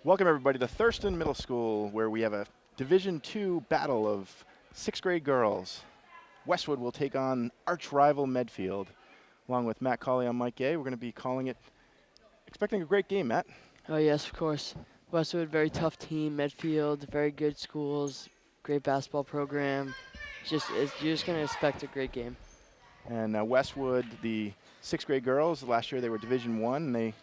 Welcome everybody to Thurston Middle School, where we have a Division II battle of 6th grade girls. Westwood will take on arch rival Medfield. Along with Matt Colley and Mike Gay, we're going to be calling it, expecting a great game, Matt. Oh yes, of course. Westwood, very tough team. Medfield, very good schools, great basketball program. You're just going to expect a great game. And Westwood, the 6th grade girls, last year they were Division I, and they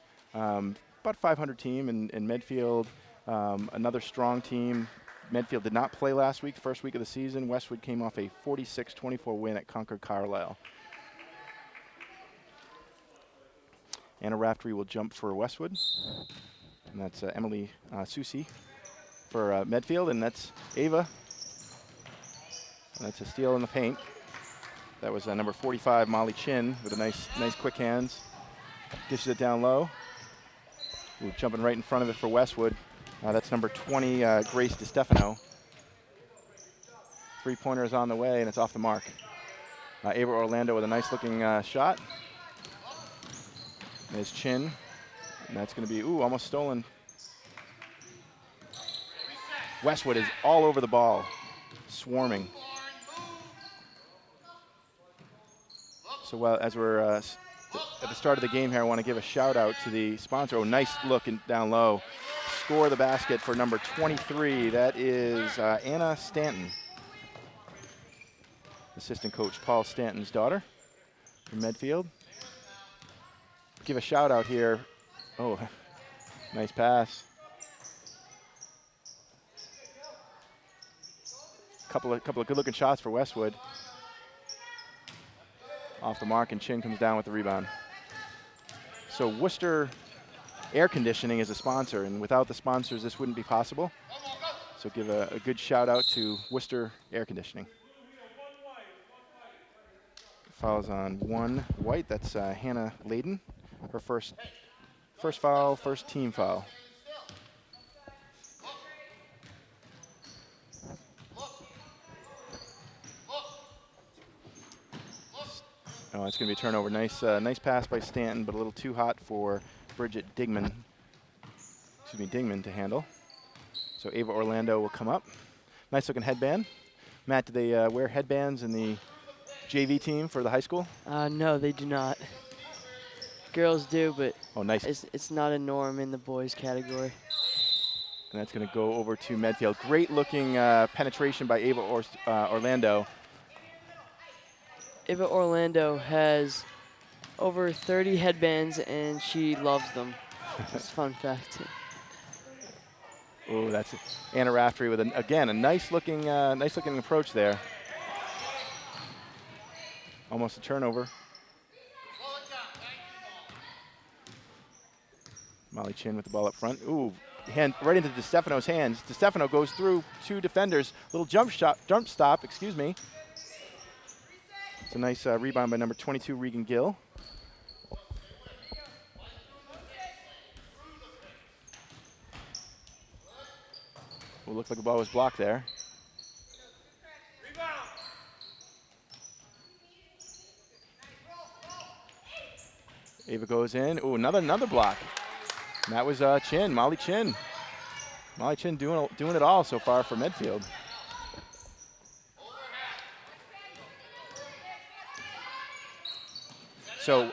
about 500 team, and Medfield, another strong team. Medfield did not play last week, first week of the season. Westwood came off a 46-24 win at Concord Carlisle. Anna Raftery will jump for Westwood, and that's Emily Susi for Medfield, and that's Ava. And that's a steal in the paint. That was number 45, Molly Chin, with a nice quick hands. Dishes it down low. Ooh, jumping right in front of it for Westwood. That's number 20, Grace DiStefano. Three-pointer is on the way, and it's off the mark. Ava Orlando with a nice-looking shot. There's Chin, and that's going to be, almost stolen. Westwood is all over the ball, swarming. So as we're at the start of the game here, I want to give a shout out to the sponsor. Oh, nice look down low. Score the basket for number 23. That is Anna Stanton. Assistant coach Paul Stanton's daughter from Medfield. Give a shout out here. Oh, nice pass. Couple of good looking shots for Westwood. Off the mark, and Chin comes down with the rebound. So Worcester Air Conditioning is a sponsor, and without the sponsors, this wouldn't be possible. So give a good shout out to Worcester Air Conditioning. Fouls on one white. That's Hannah Layden. Her first foul, first team foul. Oh, it's going to be a turnover. Nice pass by Stanton, but a little too hot for Bridget Dingman to handle. So Ava Orlando will come up. Nice looking headband. Matt, do they wear headbands in the JV team for the high school? No, they do not. Girls do, but oh, nice. It's not a norm in the boys category. And that's going to go over to Medfield. Great looking penetration by Ava Orlando. Ava Orlando has over 30 headbands, and she loves them. That's a fun fact. Oh, that's Anna Raftery with, again, a nice looking approach there. Almost a turnover. Molly Chin with the ball up front. Ooh, hand right into DiStefano's hands. DiStefano goes through two defenders. Little jump stop, excuse me. It's a nice rebound by number 22, Regan Gill. Well, looked like the ball was blocked there. Ava goes in. Ooh, another block. And that was Chin, Molly Chin. Molly Chin doing it all so far for Medfield. So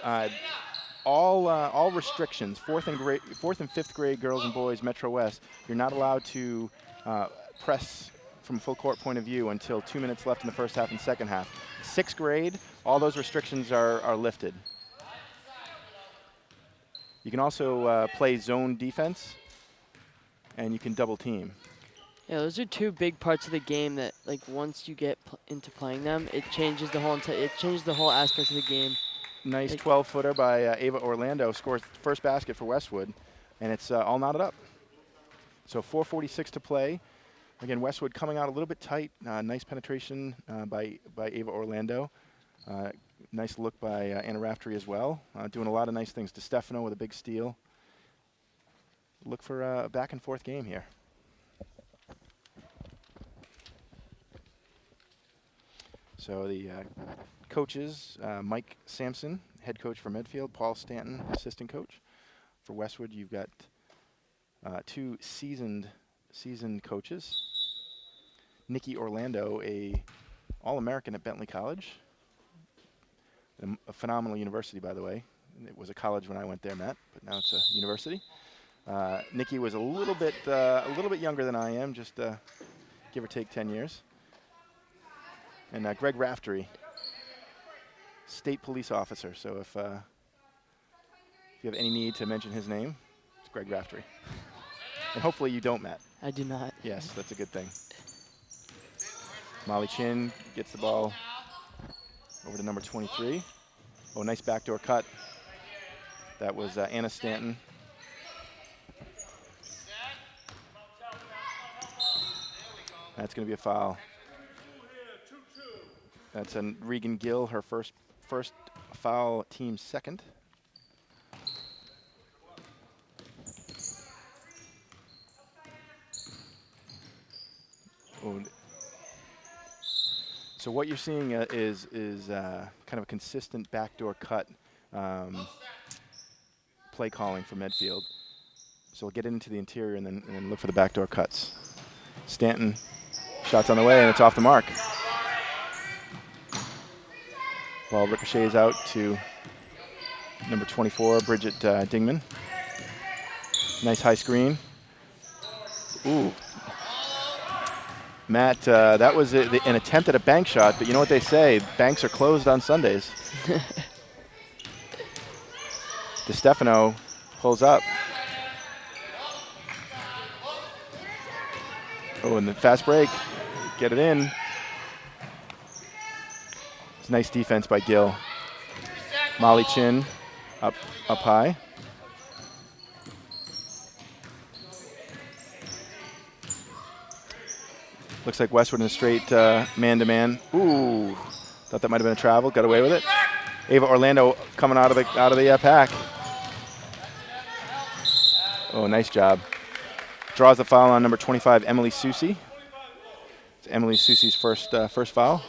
all restrictions, fourth and 5th grade girls and boys, Metro West, you're not allowed to press from full court point of view until 2 minutes left in the first half and second half. 6th grade, all those restrictions are lifted. You can also play zone defense, and you can double team. Yeah, those are two big parts of the game that, like, once you get into playing them, it changes the whole aspect of the game. Nice 12-footer by Ava Orlando, scores first basket for Westwood, and it's all knotted up. So 4:46 to play. Again, Westwood coming out a little bit tight. Nice penetration by Ava Orlando. Nice look by Anna Raftery as well. Doing a lot of nice things. DiStefano with a big steal. Look for a back-and-forth game here. So the coaches, Mike Sampson, head coach for Medfield, Paul Stanton, assistant coach. For Westwood, you've got two seasoned coaches. Nikki Orlando, a All-American at Bentley College. A phenomenal university, by the way. It was a college when I went there, Matt, but now it's a university. Nikki was a little bit younger than I am, just give or take 10 years. And Greg Raftery, state police officer. So if you have any need to mention his name, it's Greg Raftery. And hopefully you don't, Matt. I do not. Yes, that's a good thing. Molly Chin gets the ball over to number 23. Oh, nice backdoor cut. That was Anna Stanton. That's going to be a foul. That's Regan Gill, her first foul, team second. Oh. So what you're seeing is kind of a consistent backdoor cut play calling for Medfield. So we'll get into the interior and then look for the backdoor cuts. Stanton, shots on the way, and it's off the mark. Ball ricochets out to number 24, Bridget Dingman. Nice high screen. Ooh. Matt, that was an attempt at a bank shot, but you know what they say, banks are closed on Sundays. DeStefano pulls up. Oh, and the fast break, get it in. It's nice defense by Gill. Molly Chin up high. Looks like Westwood in a straight man-to-man. Ooh, thought that might have been a travel. Got away with it. Ava Orlando coming out of the pack. Oh, nice job. Draws the foul on number 25, Emily Susi. It's Emily Susi's first foul.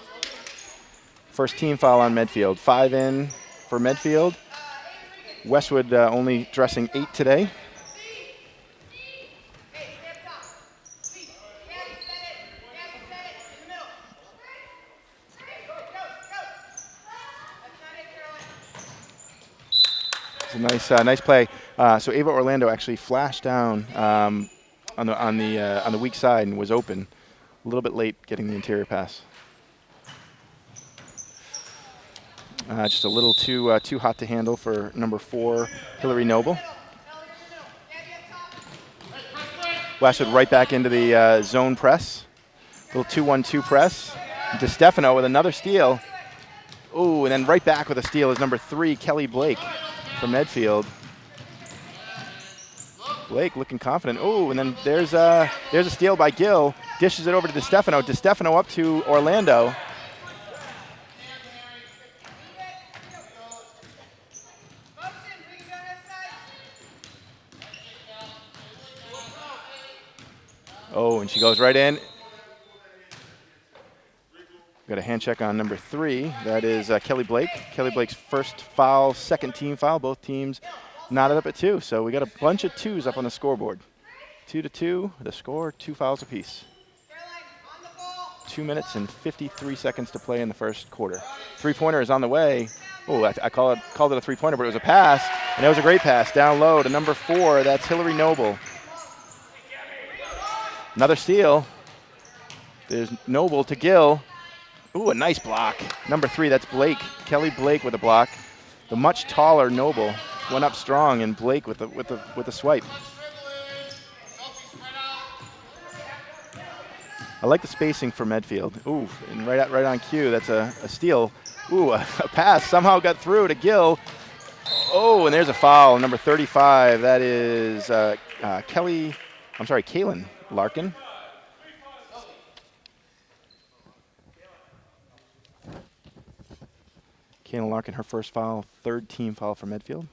First team foul on Medfield. 5 in for Medfield. Westwood only dressing 8 today. It's a nice play. So Ava Orlando actually flashed down on the weak side and was open. A little bit late getting the interior pass. Just a little too hot to handle for number 4, Hillary Noble. Westwood right back into the zone press. Little 2-1-2 press. DeStefano with another steal. Ooh, and then right back with a steal is number 3, Kelly Blake from Medfield. Blake looking confident. Ooh, and then there's a steal by Gill. Dishes it over to DeStefano. DeStefano up to Orlando. Oh, and she goes right in. Got a hand check on number 3. That is Kelly Blake. Kelly Blake's first foul, second team foul. Both teams knotted up at 2. So we got a bunch of 2s up on the scoreboard. 2-2, the score, 2 fouls apiece. 2 minutes and 53 seconds to play in the first quarter. Three-pointer is on the way. Oh, I called it a three-pointer, but it was a pass, and it was a great pass down low to number 4. That's Hillary Noble. Another steal. There's Noble to Gill. Ooh, a nice block. Number 3, that's Blake. Kelly Blake with a block. The much taller Noble went up strong, and Blake with the swipe. I like the spacing for Medfield. Ooh, and right on cue, that's a steal. Ooh, a pass somehow got through to Gill. Oh, and there's a foul, number 35. That is Kaylin Larkin. Kaylin Larkin, her first foul, third team foul for Medfield.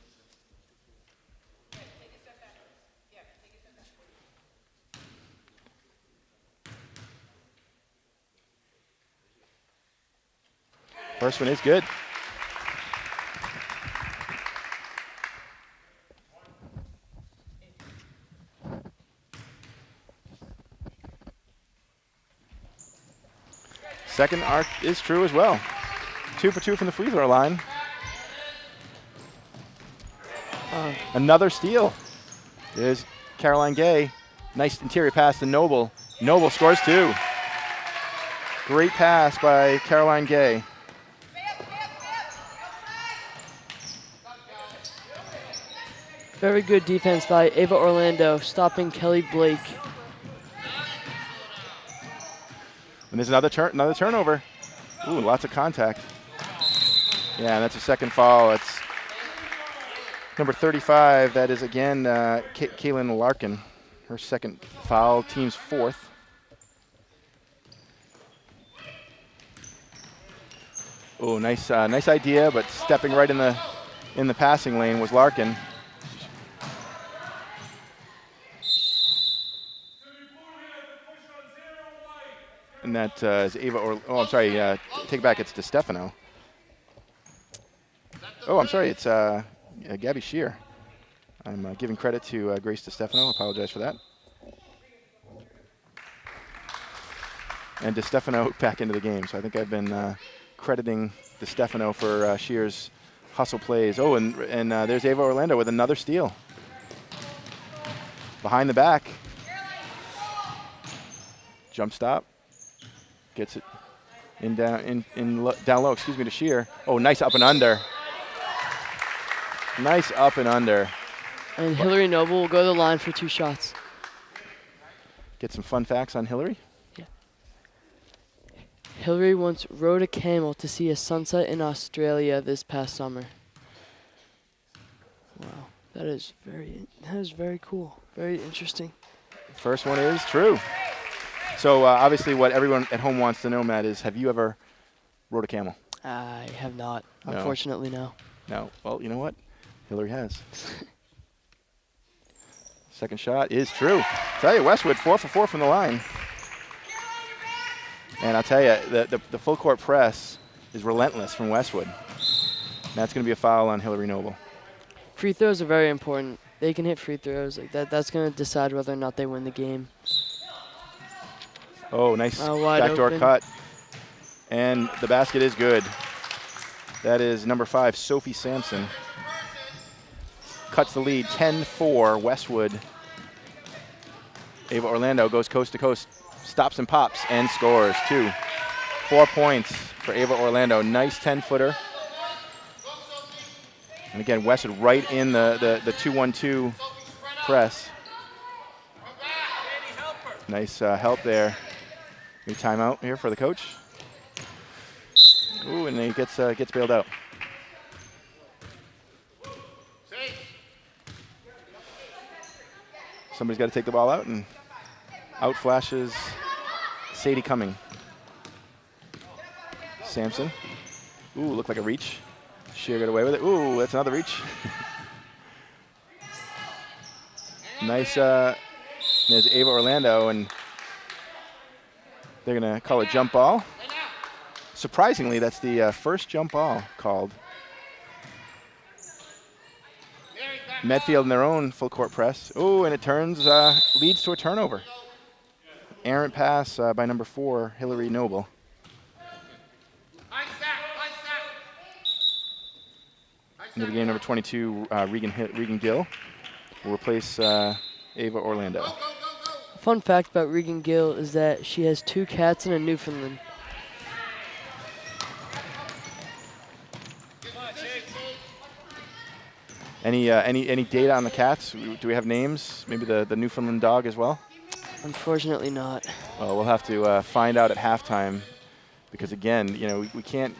First one is good. Second arc is true as well. 2 for 2 from the free throw line. Another steal. There's Caroline Gay. Nice interior pass to Noble. Noble scores 2. Great pass by Caroline Gay. Very good defense by Ava Orlando, stopping Kelly Blake. And there's another turnover. Ooh, lots of contact. Yeah, and that's a second foul. It's number 35. That is again Kaylin Larkin. Her second foul, team's 4th. Oh, nice idea, but stepping right in the passing lane was Larkin. And that is Ava, oh, I'm sorry, take it back, it's DeStefano. Oh, I'm sorry, it's Gabby Shear. I'm giving credit to Grace DeStefano, apologize for that. And DeStefano back into the game, so I think I've been crediting DeStefano for Shear's hustle plays. Oh, and there's Ava Orlando with another steal. Behind the back. Jump stop. Gets it down low, excuse me, to Shear. Oh, nice up and under. Nice up and under. And Hillary Noble will go to the line for 2 shots. Get some fun facts on Hillary. Yeah. Hillary once rode a camel to see a sunset in Australia this past summer. Wow, that is very cool. Very interesting. First one is true. So obviously what everyone at home wants to know, Matt, is have you ever rode a camel? I have not. No. Unfortunately, no. No. Well, you know what? Hillary has. Second shot is true. Tell you, Westwood 4 for 4 from the line. And I'll tell you, the full court press is relentless from Westwood. And that's going to be a foul on Hillary Noble. Free throws are very important. They can hit free throws like that. That's going to decide whether or not they win the game. Oh, nice backdoor cut. And the basket is good. That is number 5, Sophie Sampson. Cuts the lead, 10-4, Westwood. Ava Orlando goes coast to coast, stops and pops, and scores 2. 4 points for Ava Orlando. Nice 10-footer. And again, Westwood right in the 2-1-2 press. Nice help there. New timeout here for the coach. Ooh, and he gets bailed out. Somebody's got to take the ball out, and out flashes Sadie Cumming. Sampson. Ooh, looked like a reach. Shear got away with it. Ooh, that's another reach. Nice. There's Ava Orlando, and they're going to call a jump ball. Surprisingly, that's the first jump ball called. Medfield in their own full court press. Oh, and it turns, leads to a turnover. Errant pass by number 4, Hillary Noble. Into the game, number 22, Regan Gill will replace Ava Orlando. Fun fact about Regan Gill is that she has 2 cats and a Newfoundland. Any data on the cats? Do we have names? Maybe the Newfoundland dog as well? Unfortunately not. Well, we'll have to find out at halftime, because again, you know, we can't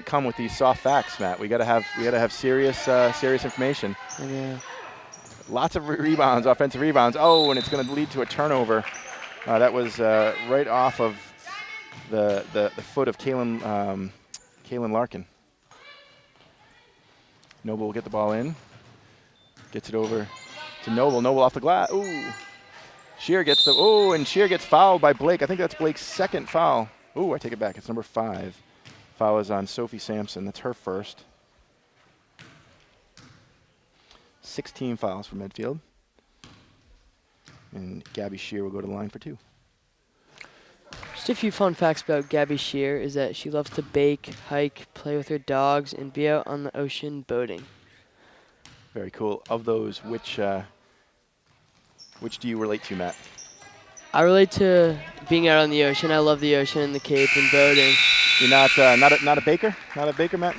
come with these soft facts, Matt. We gotta have serious information. I know. Lots of rebounds, offensive rebounds. Oh, and it's going to lead to a turnover. That was right off of the foot of Kaylin Larkin. Noble will get the ball in. Gets it over to Noble. Noble off the glass. Ooh. Shear gets and Shear gets fouled by Blake. I think that's Blake's second foul. Ooh, I take it back. It's number 5. Foul is on Sophie Sampson. That's her first. 16 fouls for Medfield. And Gabby Shear will go to the line for 2. Just a few fun facts about Gabby Shear is that she loves to bake, hike, play with her dogs, and be out on the ocean boating. Very cool. Of those, which do you relate to, Matt? I relate to being out on the ocean. I love the ocean and the Cape and boating. You're not a baker? Not a baker, Matt?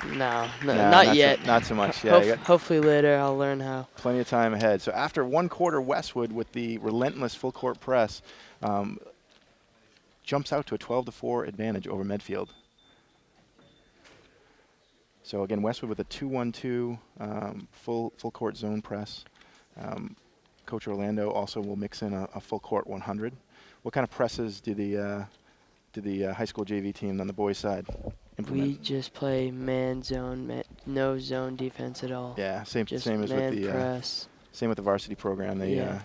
No, No, not yet. Not so much. Yeah, you got Hopefully later I'll learn how. plenty of time ahead. So after one quarter, Westwood with the relentless full court press jumps out to a 12-4 advantage over Medfield. So again, Westwood with a 2-1-2 full court zone press. Coach Orlando also will mix in a full court 100. What kind of presses do the high school JV team on the boys' side implement? We just play man zone, no zone defense at all. Yeah, same Just as man with the press. same with the varsity program. They Yeah.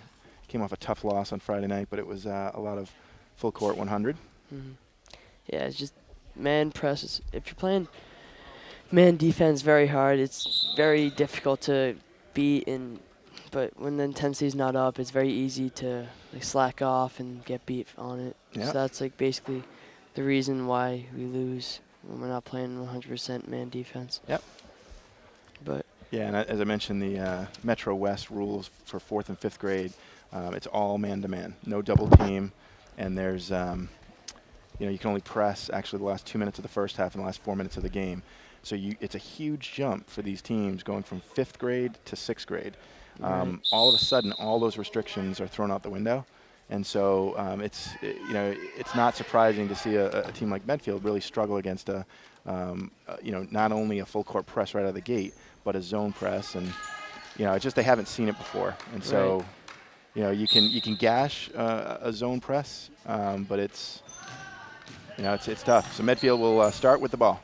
came off a tough loss on Friday night, but it was a lot of full court 100. Yeah, it's just man presses. If you're playing man defense very hard, it's very difficult to beat in. But when the intensity's not up, it's very easy to slack off and get beat on it. Yeah. So that's basically the reason why we lose when we're not playing 100% man defense. Yep. But yeah, and as I mentioned, the Metro West rules for 4th and 5th grade, it's all man-to-man, no double team, and there's you can only press actually the last 2 minutes of the first half and the last 4 minutes of the game. So it's a huge jump for these teams going from 5th grade to 6th grade. Right. All of a sudden, all those restrictions are thrown out the window, and so it's not surprising to see a team like Medfield really struggle against not only a full court press right out of the gate, but a zone press, and it's just they haven't seen it before, and so you can gash a zone press, but it's tough. So Medfield will start with the ball.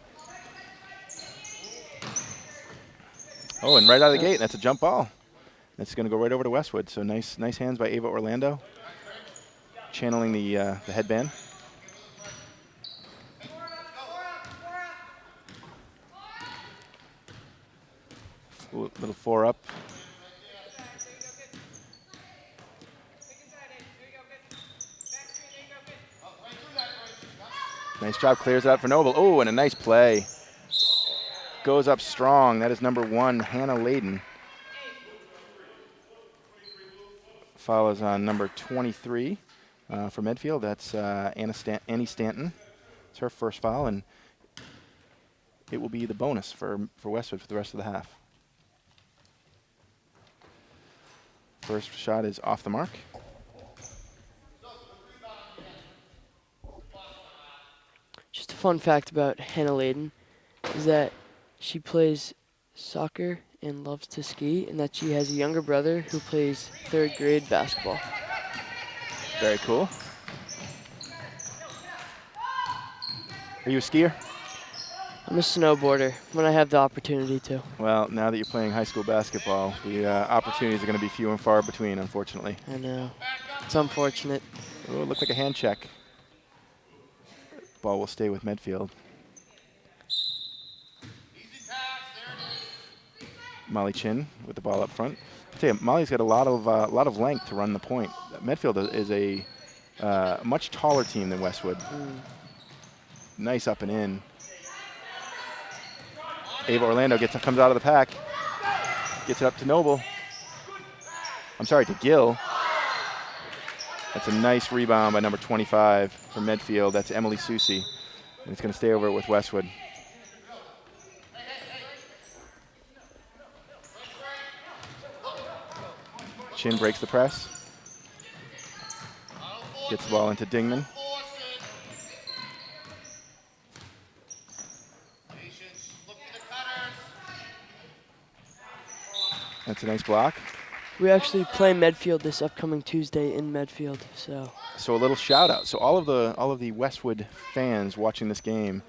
Oh, and right out of the gate, that's a jump ball. It's going to go right over to Westwood. So nice hands by Ava Orlando, channeling the headband. Little 4-up. Nice job, clears it out for Noble. Oh, and a nice play. Goes up strong. That is number 1, Hannah Layden. Follows on number 23 for Medfield. That's Annie Stanton. It's her first foul, and it will be the bonus for Westwood for the rest of the half. First shot is off the mark. Just a fun fact about Hannah Layden is that she plays soccer and loves to ski, and that she has a younger brother who plays 3rd grade basketball. Very cool. Are you a skier? I'm a snowboarder when I have the opportunity to. Well, now that you're playing high school basketball, the opportunities are going to be few and far between, unfortunately. I know. It's unfortunate. Oh, it looked like a hand check. Ball will stay with Medfield. Molly Chin with the ball up front. I tell you, Molly's got a lot of length to run the point. Medfield is a much taller team than Westwood. Nice up and in. Ava Orlando comes out of the pack, gets it up to Noble. I'm sorry, to Gill. That's a nice rebound by number 25 for Medfield. That's Emily Susi, and it's going to stay over with Westwood. Chin breaks the press. Gets the ball into Dingman. That's a nice block. We actually play Medfield this upcoming Tuesday in Medfield, so. So a little shout out. So all of the Westwood fans watching this game,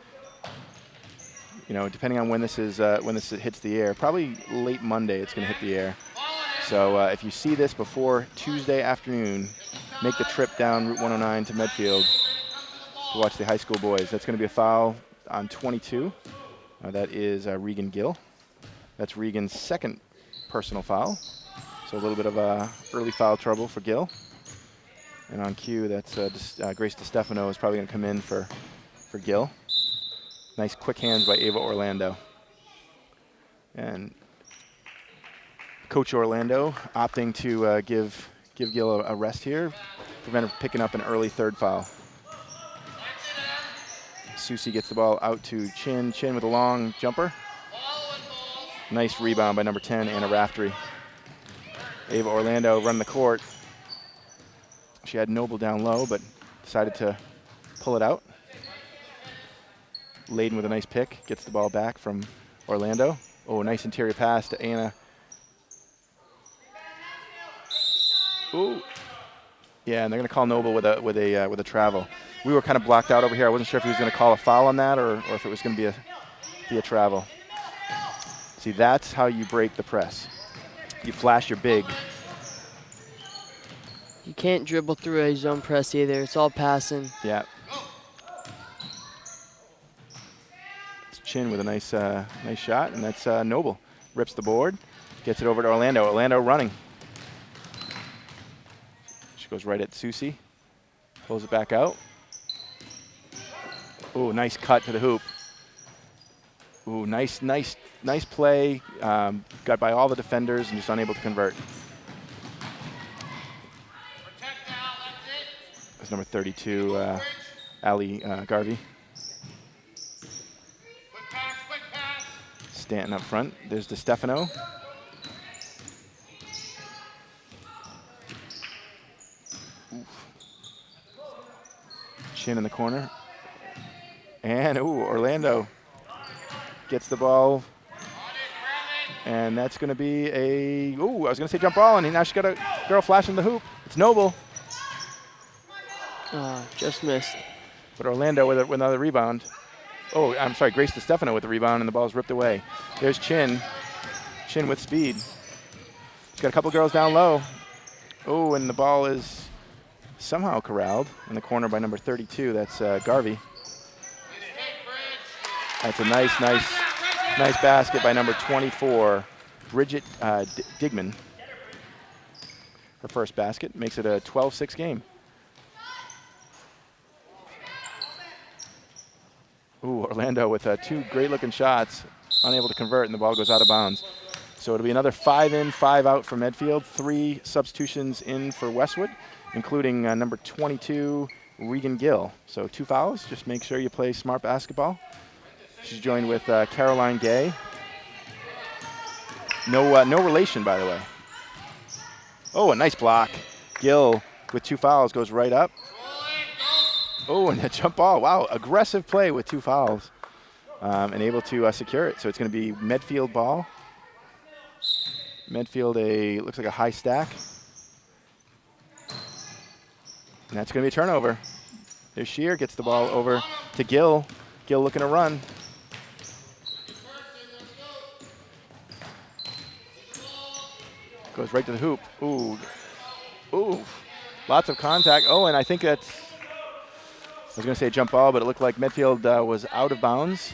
depending on when this hits the air, probably late Monday it's going to hit the air. So if you see this before Tuesday afternoon, make the trip down Route 109 to Medfield to watch the high school boys. That's going to be a foul on 22. That is Regan Gill. That's Regan's second personal foul. So a little bit of early foul trouble for Gill. And on cue, that's Grace DiStefano is probably going to come in for Gil. Nice quick hands by Ava Orlando. And Coach Orlando opting to give Gil a rest here, prevent her picking up an early third foul. Susie gets the ball out to Chin. Chin with a long jumper. Nice rebound by number 10, Anna Raftery. Ava Orlando running the court. She had Noble down low, but decided to pull it out. Layden with a nice pick, gets the ball back from Orlando. Oh, nice interior pass to Anna. Ooh. Yeah, and they're going to call Noble with a travel. We were kind of blocked out over here. I wasn't sure if he was going to call a foul on that or if it was going to be a travel. See, that's how you break the press. You flash your big. You can't dribble through a zone press either. It's all passing. Yeah. It's Chin with a nice shot, and that's Noble. Rips the board, gets it over to Orlando. Orlando running. She goes right at Susie. Pulls it back out. Ooh, nice cut to the hoop. Ooh, nice play. Got by all the defenders and just unable to convert. That's number 32, Ali Garvey. Stanton up front. There's DiStefano. Chin in the corner. And, ooh, Orlando gets the ball. And that's going to be a, ooh, I was going to say jump ball, and now she's got a girl flashing the hoop. It's Noble. Just missed. But Orlando with another rebound. Oh, I'm sorry, Grace DiStefano with the rebound, and the ball's ripped away. There's Chin. Chin with speed. She's got a couple girls down low. Oh, and the ball is somehow corralled in the corner by number 32. That's Garvey. That's a nice basket by number 24, Bridget Digman. Her first basket makes it a 12-6 game. Ooh, Orlando with two great-looking shots, unable to convert, and the ball goes out of bounds. So it'll be another 5 in, 5 out for Medfield. 3 substitutions in for Westwood, including number 22, Regan Gill. So 2 fouls. Just make sure you play smart basketball. She's joined with Caroline Gay. No relation, by the way. Oh, a nice block. Gill with 2 fouls goes right up. Oh, and a jump ball. Wow, aggressive play with 2 fouls. And able to secure it. So it's going to be Medfield ball. Medfield looks like a high stack. And that's going to be a turnover. There's Shear, gets the ball over to Gill. Gill looking to run. Goes right to the hoop. Ooh. Ooh. Lots of contact. Oh, and I think that's, I was going to say jump ball, but it looked like Medfield was out of bounds.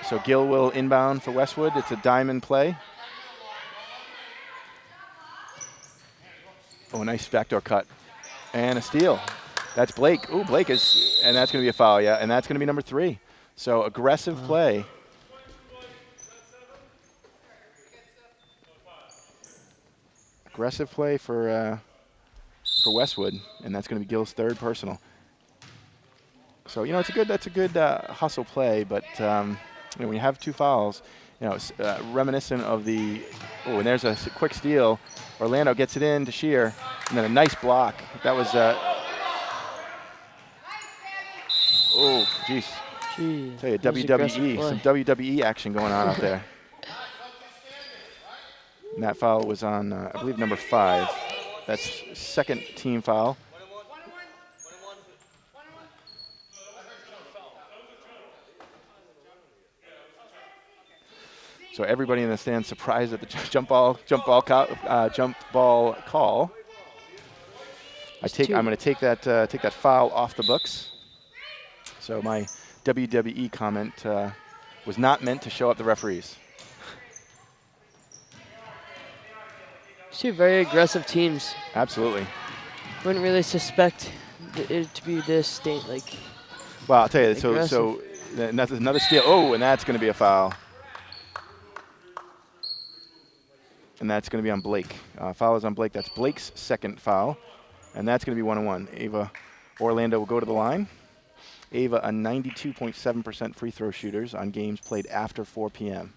So Gill will inbound for Westwood. It's a diamond play. Oh, a nice backdoor cut. And a steal. That's Blake. Ooh, Blake is, and that's going to be a foul, yeah. And that's going to be number 3. So aggressive play. Aggressive play for Westwood, and that's going to be Gill's 3rd personal. So that's a good hustle play, but when you have 2 fouls, it's reminiscent of the. Oh, and there's a quick steal. Orlando gets it in to Shear, and then a nice block. That was. Oh, jeez. Tell you, WWE, some WWE action going on out there. And that foul was on, I believe, number 5. That's 2nd team foul. So everybody in the stands surprised at the jump ball call. I'm going to take that foul off the books. So my WWE comment was not meant to show up the referees. Two very aggressive teams. Absolutely. Wouldn't really suspect it to be this state, like. Well, I'll tell you, Aggressive. so another steal. Oh, and that's going to be a foul. And that's going to be on Blake. Foul is on Blake. That's Blake's second foul. And that's going to be 1-on-1. Ava Orlando will go to the line. Ava, a 92.7% free throw shooters on games played after 4 p.m.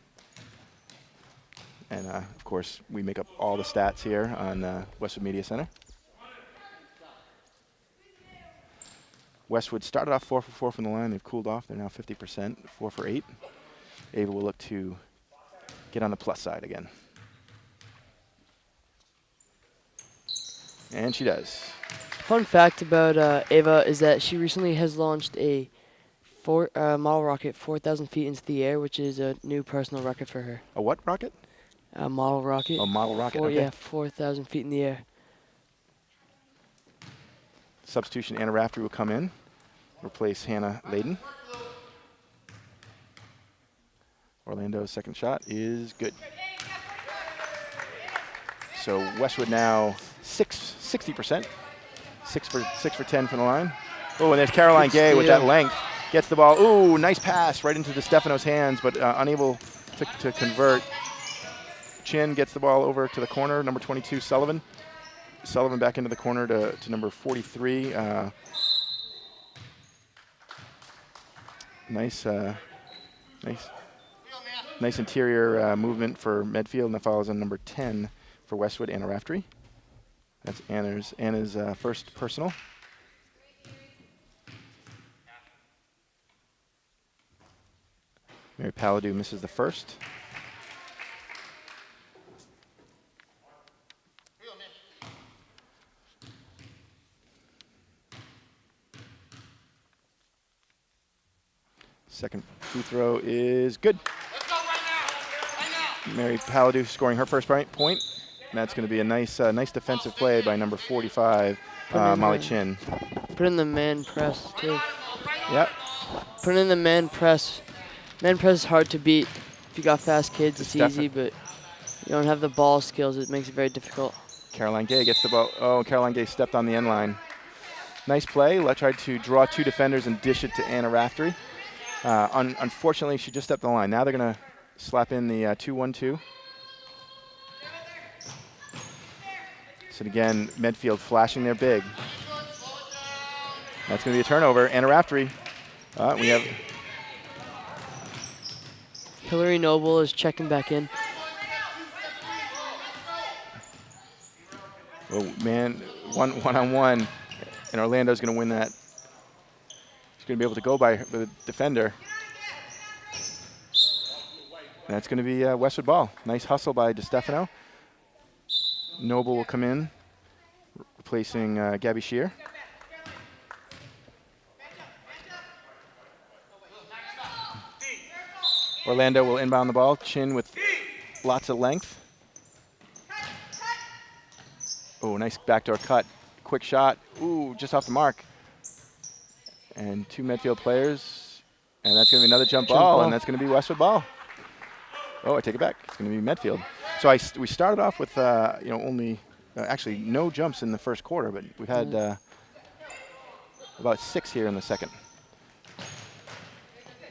And, of course, we make up all the stats here on Westwood Media Center. Westwood started off 4 for 4 from the line. They've cooled off. They're now 50%, 4 for 8. Ava will look to get on the plus side again. And she does. Fun fact about Ava is that she recently has launched a model rocket 4,000 feet into the air, which is a new personal record for her. A what rocket? A model rocket. A model rocket, okay. Yeah, 4,000 feet in the air. Substitution, Anna Raftery will come in, replace Hannah Layden. Orlando's second shot is good. So Westwood now 60%, 6 for 10 from the line. Oh, and there's Caroline Gay with that length. Gets the ball. Ooh, nice pass right into DeStefano's hands, but unable to convert. Chin gets the ball over to the corner, number 22, Sullivan. Sullivan back into the corner to number 43. Nice interior movement for Medfield, and that follows on number 10 for Westwood, Anna Raftery. That's Anna's first personal. Mary Paladou misses the first. Second free throw is good. Mary Paladou scoring her first point. And that's going to be a nice defensive play by number 45, Molly Chin. Put in the man press, too. Yep. Put in the man press. Man press is hard to beat. If you got fast kids, it's easy, but you don't have the ball skills, it makes it very difficult. Caroline Gay gets the ball. Oh, Caroline Gay stepped on the end line. Nice play. Tried to draw 2 defenders and dish it to Anna Raftery. Unfortunately, she just stepped on the line. Now they're going to slap in the 2-1-2. So again, Medfield flashing their big. That's going to be a turnover. Anna Raftery. We have Hillary Noble is checking back in. Oh man, one-on-one, and Orlando's going to win that. She's going to be able to go by the defender. And that's going to be Westwood ball. Nice hustle by DeStefano. Noble will come in, replacing Gabby Shear. Orlando will inbound the ball. Chin with lots of length. Oh, nice backdoor cut. Quick shot. Ooh, just off the mark. And 2 Medfield players. And that's going to be another jump ball, and that's going to be Westwood ball. Oh, I take it back. It's going to be Medfield. So we started off with only actually no jumps in the first quarter, but we've had about 6 here in the second.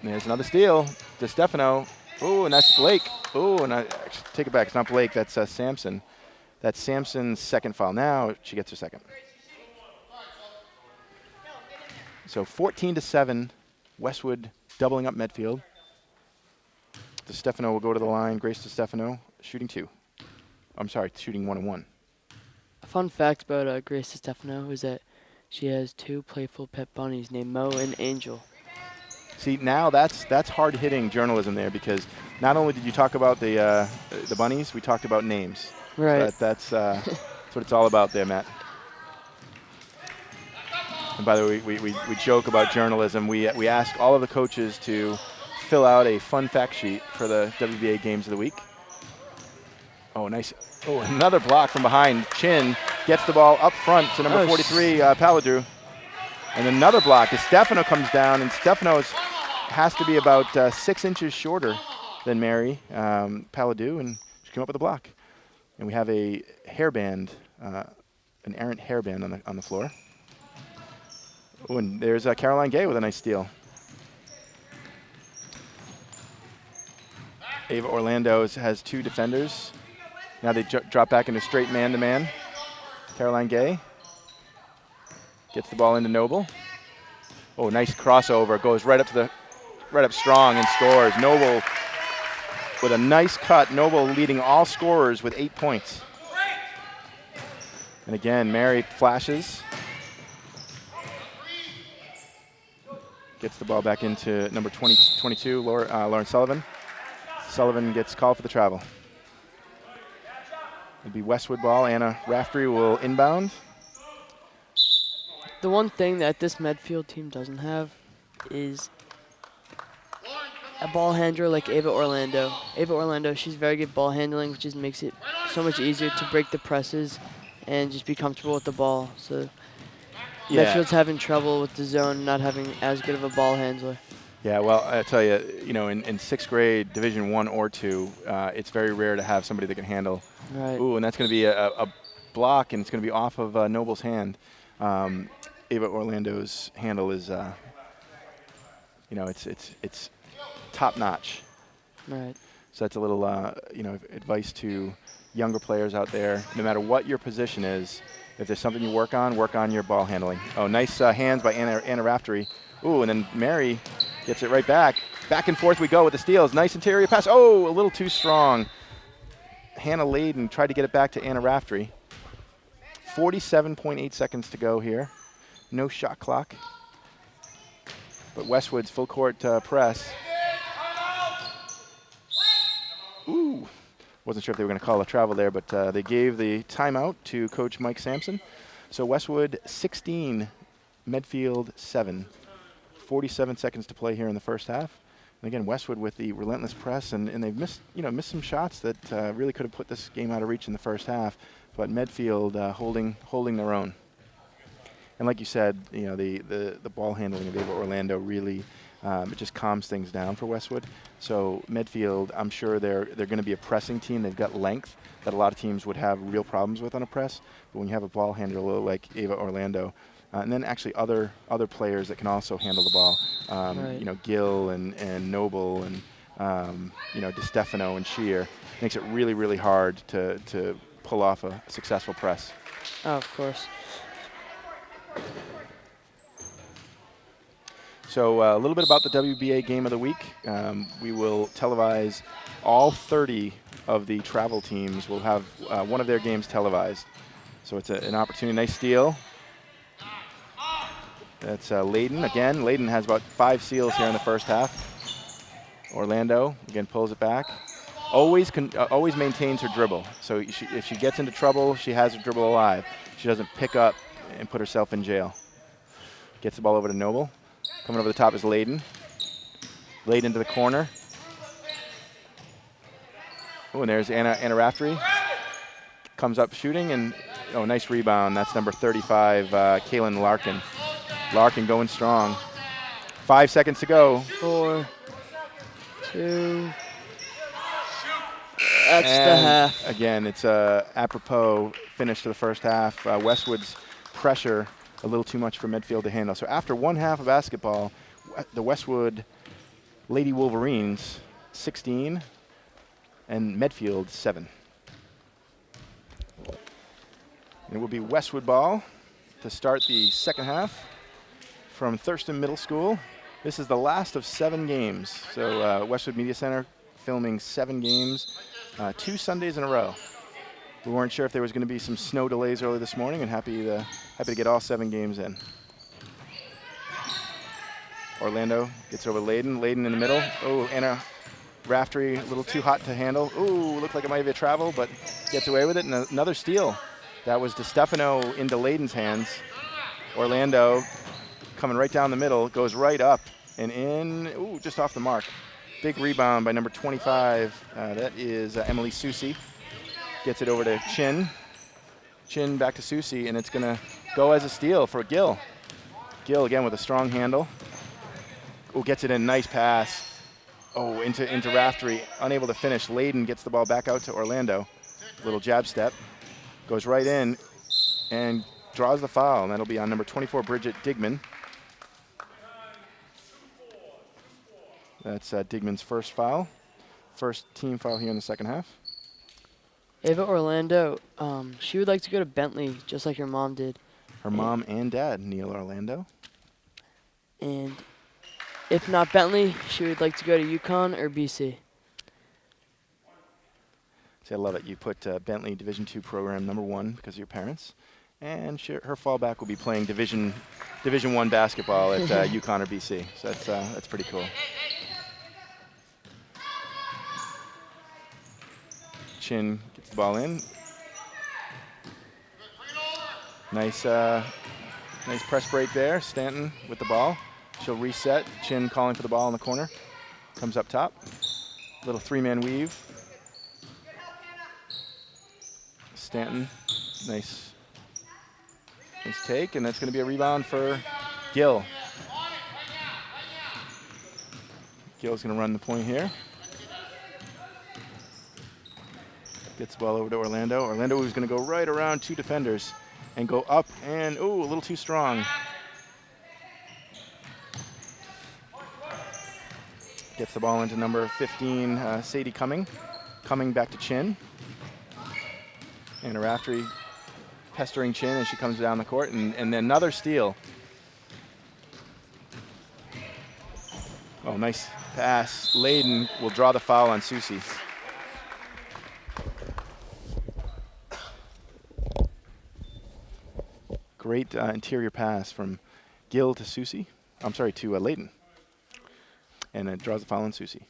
And there's another steal. DeStefano. Oh, and that's Blake. Oh, and I actually take it back. It's not Blake. That's Sampson. That's Sampson's second foul. Now she gets her second. So 14-7, Westwood doubling up Medfield. DeStefano will go to the line. Grace DeStefano shooting 2. I'm sorry, shooting 1-on-1. A fun fact about Grace DeStefano is that she has 2 playful pet bunnies named Mo and Angel. See, now that's hard-hitting journalism there, because not only did you talk about the bunnies, we talked about names. Right. That's what it's all about there, Matt. And by the way, we joke about journalism. We ask all of the coaches to fill out a fun fact sheet for the WBA games of the week. Oh, nice. Oh, another block from behind. Chin gets the ball up front to number 43, Paladou. And another block. DeStefano comes down, and Stefano has to be about 6 inches shorter than Mary Paladou, and she came up with a block. And we have a hairband, an errant hairband on the floor. Oh, and there's Caroline Gay with a nice steal. Ava Orlando has 2 defenders. Now they drop back into straight man-to-man. Caroline Gay gets the ball into Noble. Oh, nice crossover. Goes right up strong and scores. Noble with a nice cut. Noble leading all scorers with 8 points. And again, Mary flashes. Gets the ball back into number 22, Lauren Sullivan. Sullivan gets called for the travel. It'll be Westwood ball. Anna Raftery will inbound. The one thing that this Medfield team doesn't have is a ball handler like Ava Orlando. Ava Orlando, she's very good ball handling, which just makes it so much easier to break the presses and just be comfortable with the ball. So Medfield's having trouble with the zone, not having as good of a ball handler. Yeah, well, I tell you, in 6th grade, Division I or II, it's very rare to have somebody that can handle. Right. Ooh, and that's going to be a block, and it's going to be off of Noble's hand. Ava Orlando's handle is, it's top notch. Right. So that's a little, advice to younger players out there. No matter what your position is, if there's something you work on your ball handling. Oh, nice hands by Anna Raftery. Ooh, and then Mary gets it right back. Back and forth we go with the steals. Nice interior pass. Oh, a little too strong. Hannah Layden tried to get it back to Anna Raftery. 47.8 seconds to go here. No shot clock. But Westwood's full court press. Ooh. Wasn't sure if they were going to call a travel there, but they gave the timeout to Coach Mike Sampson. So Westwood 16, Medfield 7. 47 seconds to play here in the first half. And again, Westwood with the relentless press, and they've missed some shots that really could have put this game out of reach in the first half. But Medfield holding their own. And like you said, the ball handling of Ava Orlando really it just calms things down for Westwood. So Medfield, I'm sure they're going to be a pressing team. They've got length that a lot of teams would have real problems with on a press. But when you have a ball handler like Ava Orlando, and then actually other players that can also handle the ball, Right. Gill and Noble and DeStefano and Shear, makes it really, really hard to pull off a successful press. Oh, of course. So a little bit about the WBA Game of the Week. We will televise all 30 of the travel teams. Will have one of their games televised. So it's an opportunity. Nice steal. That's Layden. Again, Layden has about 5 steals here in the first half. Orlando, again, pulls it back. Always maintains her dribble. So if she gets into trouble, she has her dribble alive. She doesn't pick up and put herself in jail. Gets the ball over to Noble. Coming over the top is Layden. Layden to the corner. Oh, and there's Anna Raftery. Comes up shooting, and nice rebound. That's number 35, Kaylin Larkin. Larkin going strong. 5 seconds to go. 4, 2. That's the half. Again, it's apropos finish to the first half. Westwood's pressure a little too much for Medfield to handle. So after one half of basketball, the Westwood Lady Wolverines 16 and Medfield 7. And it will be Westwood ball to start the second half from Thurston Middle School. This is the last of 7 games. So Westwood Media Center filming 7 games, 2 Sundays in a row. We weren't sure if there was going to be some snow delays early this morning, and happy to get all 7 games in. Orlando gets over Layden. Layden in the middle. Oh, Anna Raftery a little too hot to handle. Ooh, looked like it might be a travel, but gets away with it. And another steal. That was DeStefano into Layden's hands. Orlando coming right down the middle, goes right up and in. Ooh, just off the mark. Big rebound by number 25. That is Emily Susi. Gets it over to Chin. Chin back to Susi, and it's going to go as a steal for Gill. Gill again with a strong handle. Oh, gets it in, nice pass. Oh, into Raftery, unable to finish. Layden gets the ball back out to Orlando. Little jab step. Goes right in and draws the foul. And that'll be on number 24, Bridget Digman. That's Digman's first foul. First team foul here in the second half. Ava Orlando, she would like to go to Bentley, just like her mom did. Her mom and dad, Neil Orlando. And if not Bentley, she would like to go to UConn or BC. See, I love it. You put Bentley Division II program #1 because of your parents. And her fallback will be playing Division I basketball at UConn or BC. So that's pretty cool. Chin gets the ball in. Nice press break there. Stanton with the ball. She'll reset. Chin calling for the ball in the corner. Comes up top. Little three-man weave. Stanton, nice take, and that's going to be a rebound for Gill. Gill's going to run the point here. Gets the ball over to Orlando. Orlando is going to go right around 2 defenders and go up and, ooh, a little too strong. Gets the ball into number 15, Sadie Cumming. Cumming back to Chin. And Raftery pestering Chin as she comes down the court, and then another steal. Oh, nice pass. Layden will draw the foul on Susie. Great interior pass from Gill to Susie. I'm sorry, to Layden. And it draws the foul on Susie.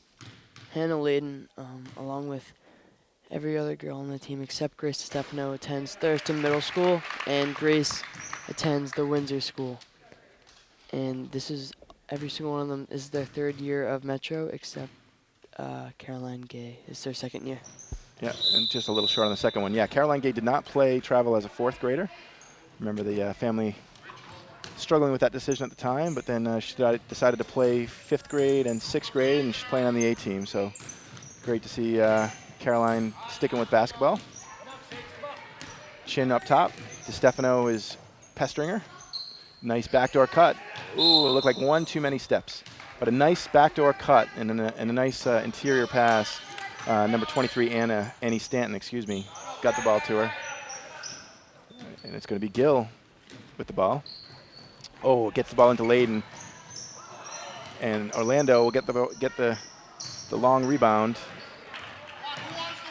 Hannah Layden, along with every other girl on the team except Grace Stefano, attends Thurston Middle School, and Grace attends the Windsor School. And this is, every single one of them is their 3rd year of Metro, except Caroline Gay is their 2nd year. Yeah, and just a little short on the second one. Yeah, Caroline Gay did not play travel as a 4th grader. Remember the family struggling with that decision at the time, but then she decided to play 5th grade and 6th grade, and she's playing on the A team. So great to see Caroline sticking with basketball. Chin up top. DeStefano is pestering her. Nice backdoor cut. Ooh, it looked like one too many steps. But a nice backdoor cut and a nice interior pass. Number 23, Annie Stanton, got the ball to her. And it's going to be Gill with the ball. Oh, gets the ball into Layden. And Orlando will get the long rebound.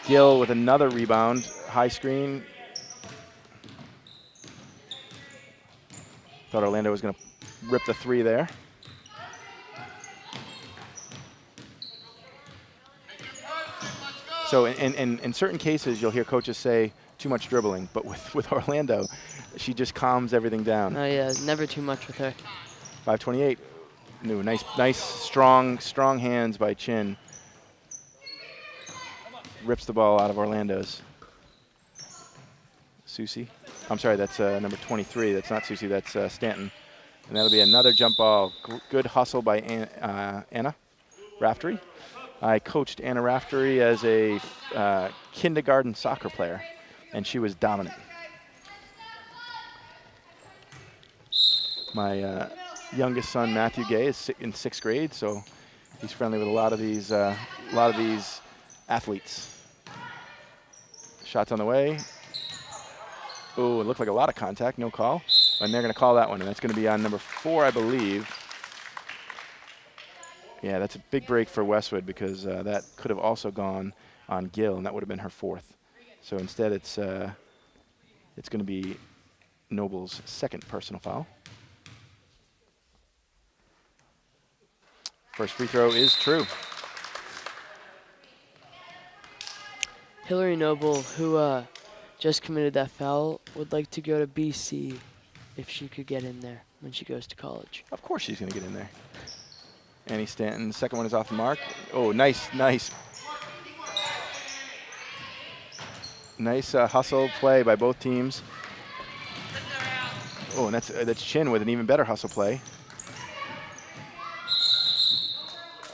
Gill with another rebound, high screen. Thought Orlando was going to rip the 3 there. So in certain cases, you'll hear coaches say too much dribbling, but with Orlando, she just calms everything down. Oh yeah, never too much with her. 5:28. No, nice, strong hands by Chin. Rips the ball out of Orlando's. Susie. I'm sorry, that's number 23. That's not Susie, that's Stanton. And that'll be another jump ball. Good hustle by Anna Raftery. I coached Anna Raftery as a kindergarten soccer player, and she was dominant. My youngest son, Matthew Gay, is in 6th grade, so he's friendly with a lot of these athletes. Shots on the way. Oh, it looked like a lot of contact, no call. And they're going to call that one, and that's going to be on number 4, I believe. Yeah, that's a big break for Westwood because that could have also gone on Gill, and that would have been her 4th. So instead, it's going to be Noble's 2nd personal foul. First free throw is true. Hillary Noble, who just committed that foul, would like to go to BC if she could get in there when she goes to college. Of course she's going to get in there. Annie Stanton, second one is off the mark. Oh, nice hustle play by both teams. Oh, and that's Chin with an even better hustle play.